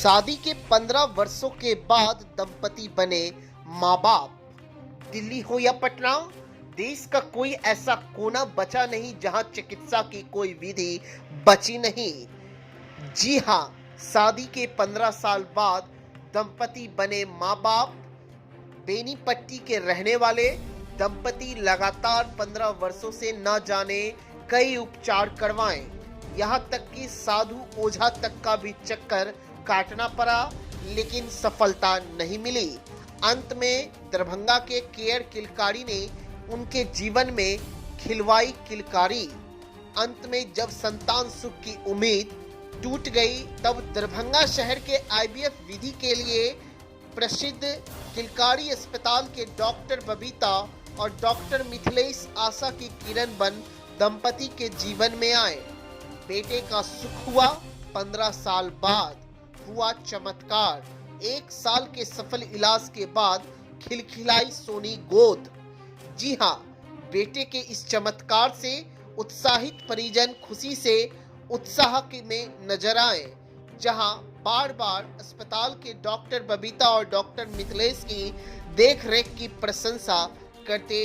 शादी के 15 वर्षों के बाद दंपति बने माँ बाप। दिल्ली हो या पटना, देश का कोई ऐसा कोना बचा नहीं जहां चिकित्सा की कोई विधि बची नहीं। जी हां, शादी के 15 साल बाद दंपति बने माँ बाप। बेनीपट्टी के रहने वाले दंपति लगातार 15 वर्षों से न जाने कई उपचार करवाएं, यहां तक कि साधु ओझा तक का भी चक्कर काटना पड़ा, लेकिन सफलता नहीं मिली। अंत में दरभंगा के केयर किलकारी ने उनके जीवन में खिलवाई किलकारी। अंत में जब संतान सुख की उम्मीद टूट गई, तब दरभंगा शहर के आईवीएफ विधि के लिए प्रसिद्ध किलकारी अस्पताल के डॉक्टर बबीता और डॉक्टर मिथिलेश आशा की किरण बन दंपति के जीवन में आए। बेटे का सुख हुआ। 15 साल बाद हुआ चमत्कार। 1 साल के सफल इलाज के बाद खिलखिलाई सोनी गोद। जी हाँ, बेटे के इस चमत्कार से उत्साहित परिजन खुशी से उत्साह में नजर आए, जहां बार बार अस्पताल के डॉक्टर बबीता और डॉक्टर मिथिलेश की देखरेख की प्रशंसा करते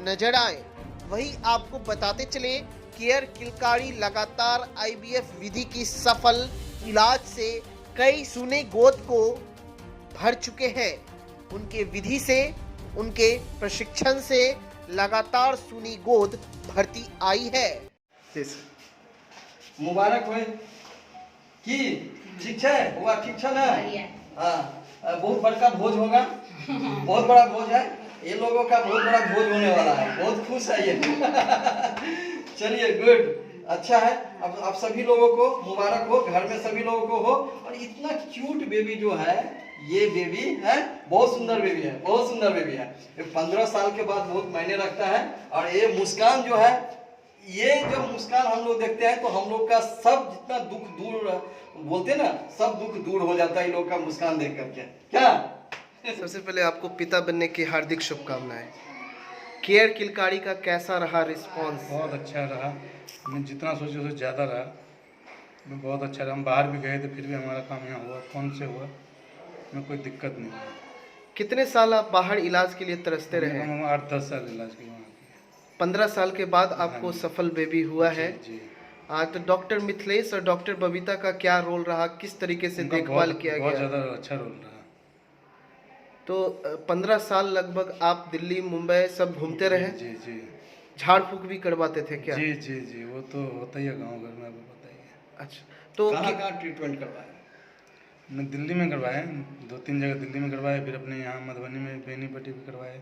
नजर आए। वहीं आपको बताते चले, केयर किलकारी लगातार आईवीएफ विधि की सफल इलाज से कई सुने गोद को भर चुके हैं। उनके विधि से, उनके प्रशिक्षण से लगातार सुनी गोद भरती आई है। मुबारक हो कि ठीक है, हुआ ठीक है ना? हाँ, बहुत बड़का भोज होगा, बहुत बड़ा भोज है, ये लोगों का बहुत बड़ा भोज होने वाला है, बहुत खुश है ये। चलिए, गुड, अच्छा है। अब आप सभी लोगों को मुबारक हो, घर में सभी लोगों को हो। और इतना क्यूट बेबी जो है, ये बेबी है, बहुत सुंदर बेबी है, बहुत सुंदर बेबी है। ये 15 साल के बाद बहुत मायने रखता है। और ये मुस्कान जो है, ये जब मुस्कान हम लोग देखते हैं तो हम लोग का सब जितना दुख दूर, बोलते हैं ना, सब दुख दूर हो जाता है इन लोग का मुस्कान देख करके। क्या सबसे पहले आपको पिता बनने की हार्दिक शुभकामनाएं। केयर किलकारी का कैसा रहा रिस्पॉन्स? बहुत अच्छा रहा। मैं जितना सोचा उससे ज़्यादा रहा। मैं बहुत अच्छा रहा। हम बाहर भी गए थे, फिर भी हमारा काम यहाँ हुआ, फ़ोन से हुआ, में कोई दिक्कत नहीं हुई। कितने साल आप बाहर इलाज के लिए तरसते रहे? हम 8-10 साल इलाज किया वहाँ के। 15 साल के बाद आपको सफल बेबी हुआ है। जी। तो डॉक्टर मिथिलेश और डॉक्टर बबीता का क्या रोल रहा, किस तरीके से देखभाल किया गया? बहुत ज़्यादा अच्छा रोल रहा। तो 15 साल लगभग आप दिल्ली मुंबई सब घूमते रहे? जी जी। झाड़ फूक भी करवाते थे क्या? जी जी जी, वो तो होता ही है गाँव घर में, आपको पता ही है। अच्छा, तो कहाँ ट्रीटमेंट करवाया? मैं दिल्ली में करवाए, 2-3 जगह दिल्ली में करवाए, फिर अपने यहाँ मधुबनी में बेनीपट्टी भी करवाए।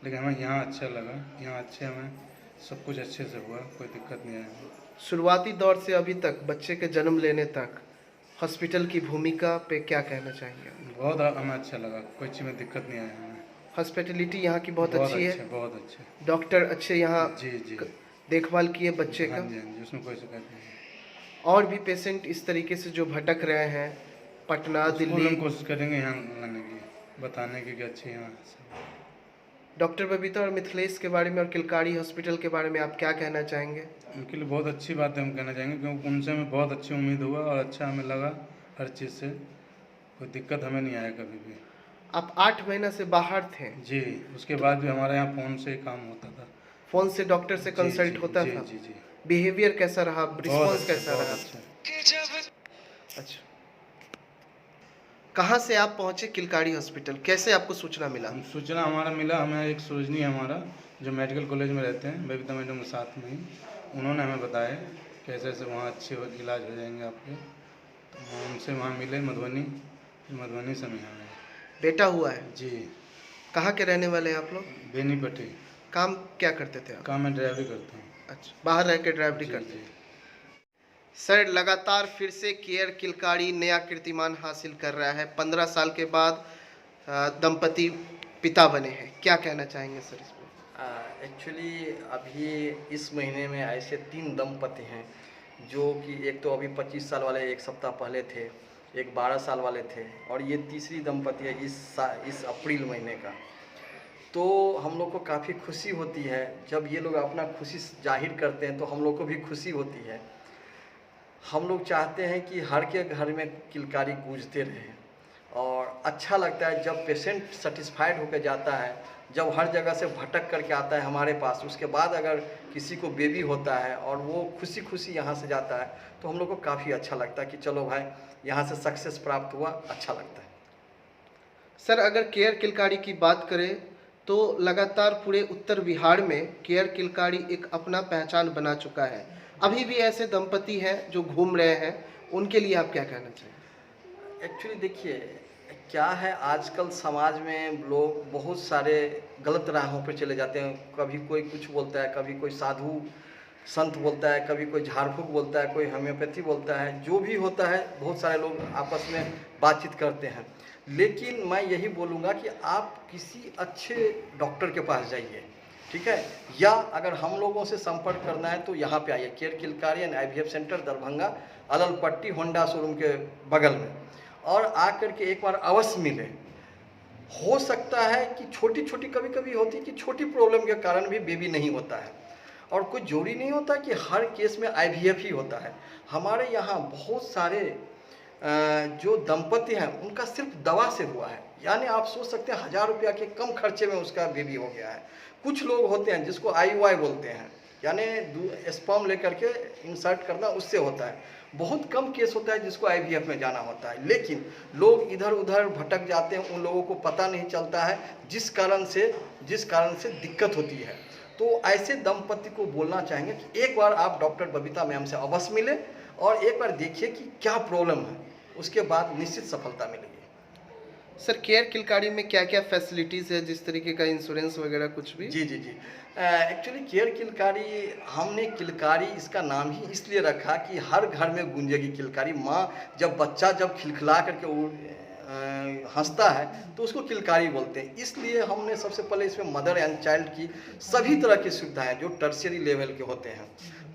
लेकिन हमें यहाँ अच्छा लगा, यहाँ अच्छे, हमें सब कुछ अच्छे से हुआ, कोई दिक्कत नहीं आया। शुरुआती दौर से अभी तक, बच्चे के जन्म लेने तक हॉस्पिटल की भूमिका पे क्या कहना चाहेंगे? बहुत हमें अच्छा लगा, कोई चीज़ में दिक्कत नहीं आया हमें। हॉस्पिटलिटी यहाँ की बहुत अच्छी है। बहुत अच्छे। डॉक्टर अच्छे यहाँ जी जी, देखभाल किए बच्चे का। हाँ जी, हाँ जी, उसमें कोई शिकायत नहीं। और भी पेशेंट इस तरीके से जो भटक रहे हैं पटना, दिल्ली, हम कोशिश करेंगे यहाँ लाने की, बताने की कि अच्छे यहाँ। डॉक्टर बबीता और मिथिलेश के बारे में और किलकारी हॉस्पिटल के बारे में आप क्या कहना चाहेंगे? उनके लिए बहुत अच्छी बात है, हम कहना चाहेंगे, क्योंकि उनसे हमें बहुत अच्छी उम्मीद हुआ और अच्छा हमें लगा। हर चीज़ से कोई दिक्कत हमें नहीं आया कभी भी। आप 8 महीना से बाहर थे? जी, उसके बाद भी हमारे यहाँ फ़ोन से ही काम होता था। फ़ोन से डॉक्टर से कंसल्ट होता था? जी जी। बिहेवियर कैसा रहा, रिस्पॉन्स कैसा रहा? अच्छा, कहाँ से आप पहुँचे किलकारी हॉस्पिटल, कैसे आपको सूचना मिला? सूचना हमारा मिला, हमें एक सरोजनी है हमारा, जो मेडिकल कॉलेज में रहते हैं, बबीता मैडम के साथ में ही, उन्होंने हमें बताया कैसे ऐसे वहाँ अच्छे इलाज हो जाएंगे आपके। तो उनसे वहाँ मिले मधुबनी से हम यहाँ आए। बेटा हुआ है? जी। कहाँ के रहने वाले हैं आप लोग? बेनीपट्टी। काम क्या करते थे आप? काम मैं ड्राइवरी करता हूँ। अच्छा, बाहर रह के ड्राइवरी करते हैं। सर, लगातार फिर से केयर किलकारी नया कीर्तिमान हासिल कर रहा है। 15 साल के बाद दंपति पिता बने हैं, क्या कहना चाहेंगे सर इस पर? एक्चुअली अभी इस महीने में ऐसे 3 दंपति हैं, जो कि एक तो अभी 25 साल वाले 1 सप्ताह पहले थे, एक 12 साल वाले थे, और ये तीसरी दंपति है इस अप्रैल महीने का। तो हम लोग को काफ़ी खुशी होती है जब ये लोग अपना खुशी जाहिर करते हैं, तो हम लोग को भी खुशी होती है। हम लोग चाहते हैं कि हर के घर में किलकारी गूंजते रहे, और अच्छा लगता है जब पेशेंट सेटिस्फाइड होकर जाता है, जब हर जगह से भटक करके आता है हमारे पास, उसके बाद अगर किसी को बेबी होता है और वो खुशी खुशी यहाँ से जाता है, तो हम लोग को काफ़ी अच्छा लगता है कि चलो भाई यहाँ से सक्सेस प्राप्त हुआ, अच्छा लगता है। सर, अगर केयर किलकारी की बात करें तो लगातार पूरे उत्तर बिहार में केयर किलकारी एक अपना पहचान बना चुका है। अभी भी ऐसे दंपति हैं जो घूम रहे हैं, उनके लिए आप क्या कहना चाहिए? एक्चुअली देखिए क्या है, आजकल समाज में लोग बहुत सारे गलत राहों पर चले जाते हैं। कभी कोई कुछ बोलता है, कभी कोई साधु संत बोलता है, कभी कोई झाड़ फूक बोलता है, कोई होम्योपैथी बोलता है, जो भी होता है बहुत सारे लोग आपस में बातचीत करते हैं। लेकिन मैं यही बोलूँगा कि आप किसी अच्छे डॉक्टर के पास जाइए, ठीक है, या अगर हम लोगों से संपर्क करना है तो यहाँ पे आइए, care Kilkari and IVF centre Darbhanga, Allalpatti Honda showroom के बगल में, और आकर के एक बार अवश्य मिले। हो सकता है कि छोटी छोटी कभी कभी होती है कि छोटी प्रॉब्लम के कारण भी बेबी नहीं होता है, और कोई जरूरी नहीं होता कि हर केस में IVF ही होता है। हमारे यहाँ बहुत सारे जो दंपति हैं उनका सिर्फ दवा से हुआ है, यानी आप सोच सकते हैं 1000 रुपया के कम खर्चे में उसका बेबी हो गया है। कुछ लोग होते हैं जिसको IUI बोलते हैं, यानी स्पर्म लेकर के इंसर्ट करना, उससे होता है। बहुत कम केस होता है जिसको IVF में जाना होता है, लेकिन लोग इधर उधर भटक जाते हैं, उन लोगों को पता नहीं चलता है, जिस कारण से दिक्कत होती है। तो ऐसे दंपति को बोलना चाहेंगे कि एक बार आप डॉक्टर बबीता मैम से अवश्य मिले और एक बार देखिए कि क्या प्रॉब्लम है, उसके बाद निश्चित सफलता मिलेगी। सर, केयर किलकारी में क्या क्या फैसिलिटीज़ है, जिस तरीके का इंश्योरेंस वगैरह कुछ भी? जी। एक्चुअली केयर किलकारी, हमने किलकारी इसका नाम ही इसलिए रखा कि हर घर में गूंजेगी किलकारी। माँ जब खिलखिला करके हंसता है तो उसको किलकारी बोलते हैं। इसलिए हमने सबसे पहले इसमें मदर एंड चाइल्ड की सभी तरह की सुविधाएं जो टर्शियरी लेवल के होते हैं,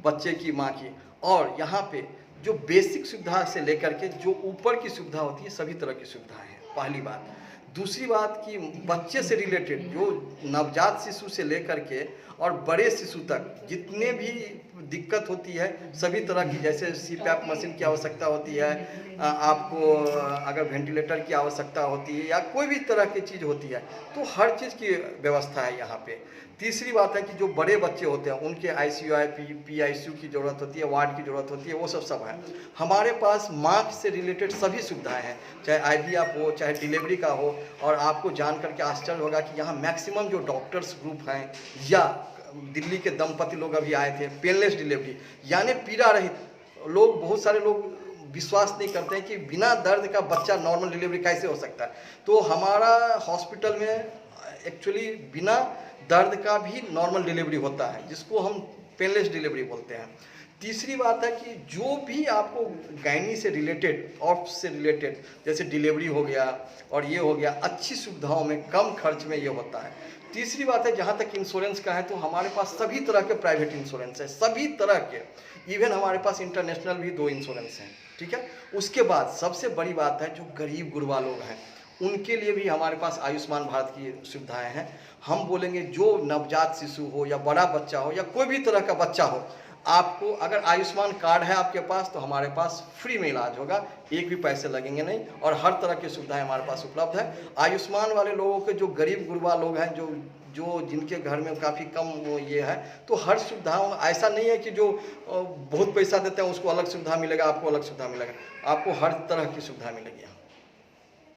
बच्चे की, माँ की, और यहाँ पे जो बेसिक सुविधा से लेकर के जो ऊपर की सुविधा होती है, सभी तरह की सुविधाएं हैं, पहली बात। दूसरी बात कि बच्चे से रिलेटेड जो नवजात शिशु से लेकर के और बड़े शिशु तक जितने भी दिक्कत होती है, सभी तरह की, जैसे CPAP मशीन की आवश्यकता होती है, आपको अगर वेंटिलेटर की आवश्यकता होती है या कोई भी तरह की चीज़ होती है, तो हर चीज़ की व्यवस्था है यहाँ पे। तीसरी बात है कि जो बड़े बच्चे होते हैं उनके ICU PICU की ज़रूरत होती है, वार्ड की ज़रूरत होती है, वो सब है। हमारे पास माँ से रिलेटेड सभी सुविधाएं हैं, चाहे IVF हो, चाहे डिलीवरी का हो। और आपको जान करके आश्चर्य होगा कि यहाँ मैक्सिमम जो डॉक्टर्स ग्रुप हैं, या दिल्ली के दंपति लोग अभी आए थे, पेनलेस डिलीवरी, यानी पीड़ा रहित। लोग, बहुत सारे लोग विश्वास नहीं करते हैं कि बिना दर्द का बच्चा नॉर्मल डिलीवरी कैसे हो सकता है। तो हमारा हॉस्पिटल में एक्चुअली बिना दर्द का भी नॉर्मल डिलीवरी होता है, जिसको हम पेनलेस डिलीवरी बोलते हैं। तीसरी बात है कि जो भी आपको गायनी से रिलेटेड, ऑफ से रिलेटेड, जैसे डिलीवरी हो गया और ये हो गया, अच्छी सुविधाओं में कम खर्च में ये होता है। तीसरी बात है, जहाँ तक इंश्योरेंस का है तो हमारे पास सभी तरह के प्राइवेट इंश्योरेंस है, सभी तरह के, इवन हमारे पास इंटरनेशनल भी 2 इंश्योरेंस हैं, ठीक है। उसके बाद सबसे बड़ी बात है, जो गरीब गुरबा लोग हैं उनके लिए भी हमारे पास आयुष्मान भारत की सुविधाएं हैं। हम बोलेंगे जो नवजात शिशु हो या बड़ा बच्चा हो या कोई भी तरह का बच्चा हो, आपको अगर आयुष्मान कार्ड है आपके पास तो हमारे पास फ्री में इलाज होगा, एक भी पैसे लगेंगे नहीं, और हर तरह की सुविधाएं हमारे पास उपलब्ध है। आयुष्मान वाले लोगों के, जो गरीब गुरबा लोग हैं, जो जिनके घर में काफ़ी कम वो ये है, तो हर सुविधाओं, ऐसा नहीं है कि जो बहुत पैसा देते हैं उसको अलग सुविधा मिलेगा, आपको अलग सुविधा मिलेगा, आपको हर तरह की सुविधा मिलेगी।